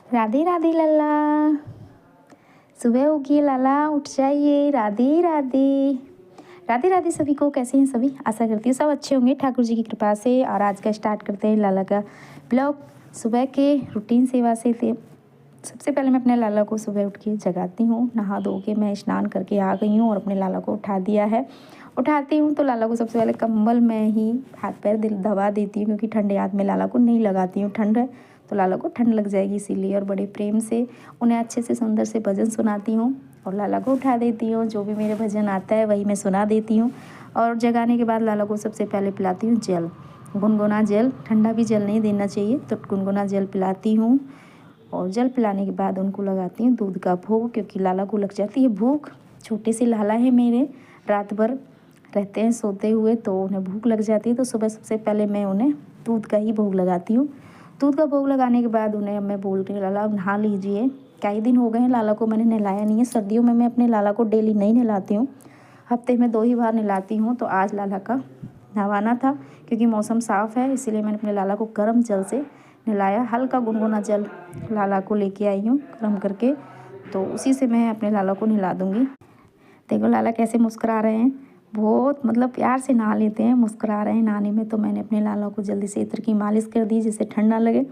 राधे राधे लल्ला, सुबह होगी लाला, उठ जाइए। राधे राधे। राधे राधे सभी को। कैसे हैं सभी? आशा करती हूँ सब अच्छे होंगे ठाकुर जी की कृपा से। और आज का स्टार्ट करते हैं लाला का ब्लॉग सुबह के रूटीन सेवा से थे। सबसे पहले मैं अपने लाला को सुबह उठ के जगाती हूँ। नहा धो के मैं स्नान करके आ गई हूँ और अपने लाला को उठा दिया है। उठाती हूँ तो लाला को सबसे पहले कंबल में ही हाथ पैर दबा देती हूँ, क्योंकि ठंडे हाथ में लाला को नहीं लगाती हूँ। ठंड है तो लाला को ठंड लग जाएगी इसीलिए। और बड़े प्रेम से उन्हें अच्छे से सुंदर से भजन सुनाती हूँ और लाला को उठा देती हूँ। जो भी मेरे भजन आता है वही मैं सुना देती हूँ। और जगाने के बाद लाला को सबसे पहले पिलाती हूँ जल, गुनगुना जल। ठंडा भी जल नहीं देना चाहिए, तो गुनगुना जल पिलाती हूँ। और जल पिलाने के बाद उनको लगाती हूँ दूध का भोग, क्योंकि लाला को लग जाती है भूख। छोटे से लाला है मेरे, रात भर रहते हैं सोते हुए, तो उन्हें भूख लग जाती है। तो सुबह सबसे पहले मैं उन्हें दूध का ही भोग लगाती हूँ। दूध का भोग लगाने के बाद उन्हें मैं बोलती हूँ लाला नहा लीजिए। कई दिन हो गए हैं लाला को मैंने नहलाया नहीं है। सर्दियों में मैं अपने लाला को डेली नहीं नहलाती हूँ, हफ्ते में 2 ही बार नहलाती हूँ। तो आज लाला का नहवाना था, क्योंकि मौसम साफ़ है, इसीलिए मैंने अपने लाला को गर्म जल से नहलाया। हल्का गुनगुना जल लाला को लेके आई हूँ गर्म करके, तो उसी से मैं अपने लाला को नहला दूँगी। देखो लाला कैसे मुस्कुरा रहे हैं, बहुत मतलब प्यार से नहा लेते हैं, मुस्कुरा रहे हैं नहाने में। तो मैंने अपने लाला को जल्दी से इत्र की मालिश कर दी जिससे ठंड ना लगे,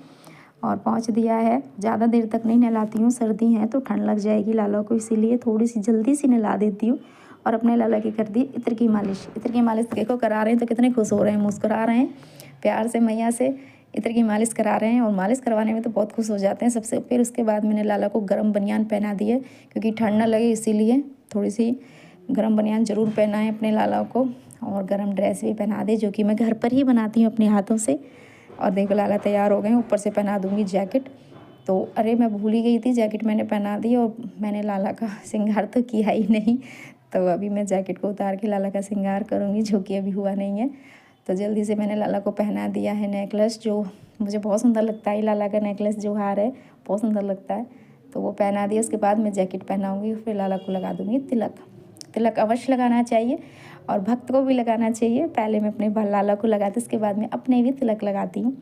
और पहुँच दिया है। ज़्यादा देर तक नहीं नहलाती हूँ, सर्दी है तो ठंड लग जाएगी लाला को, इसीलिए थोड़ी सी जल्दी सी नहला देती हूँ। और अपने लाला की कर दी इत्र की मालिश। इत्र की मालिश देखो करा रहे हैं तो कितने खुश हो रहे हैं, मुस्कुरा रहे हैं प्यार से। मैया से इत्र की मालिश करा रहे हैं, और मालिश करवाने में तो बहुत खुश हो जाते हैं सबसे। फिर उसके बाद मैंने लाला को गर्म बनियान पहना दी है, क्योंकि ठंड ना लगे इसीलिए। थोड़ी सी गर्म बनियान ज़रूर पहनाएं अपने लाला को, और गर्म ड्रेस भी पहना दे, जो कि मैं घर पर ही बनाती हूँ अपने हाथों से। और देखो लाला तैयार हो गए, ऊपर से पहना दूँगी जैकेट। तो अरे मैं भूल ही गई थी, जैकेट मैंने पहना दी और मैंने लाला का श्रृंगार तो किया ही नहीं। तो अभी मैं जैकेट को उतार के लाला का श्रृंगार करूँगी, जो कि अभी हुआ नहीं है। तो जल्दी से मैंने लाला को पहना दिया है नेकलेस, जो मुझे बहुत सुंदर लगता है। लाला का नेकलेस जो हार है बहुत सुंदर लगता है, तो वो पहना दिया। उसके बाद मैं जैकेट पहनाऊँगी, फिर लाला को लगा दूँगी तिलक। तिलक अवश्य लगाना चाहिए, और भक्त को भी लगाना चाहिए। पहले मैं अपने लाला को लगाती, उसके बाद मैं अपने भी तिलक लगाती हूँ।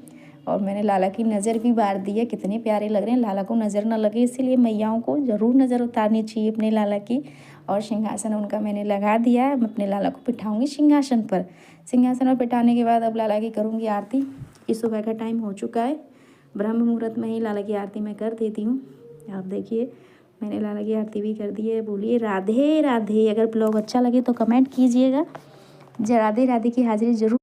और मैंने लाला की नज़र भी बार दी है, कितने प्यारे लग रहे हैं। लाला को नज़र ना लगे इसीलिए मैयाओं को ज़रूर नज़र उतारनी चाहिए अपने लाला की। और सिंहासन उनका मैंने लगा दिया है। मैं अपने लाला को बिठाऊंगी सिंहासन पर। सिंहासन पर बिठाने के बाद अब लाला की करूँगी आरती। इस सुबह का टाइम हो चुका है, ब्रह्म मुहूर्त में ही लाला की आरती मैं कर देती हूँ। आप देखिए मैंने लाला की आरती भी कर दी है। बोलिए राधे राधे। अगर ब्लॉग अच्छा लगे तो कमेंट कीजिएगा। राधे राधे की हाजिरी जरूर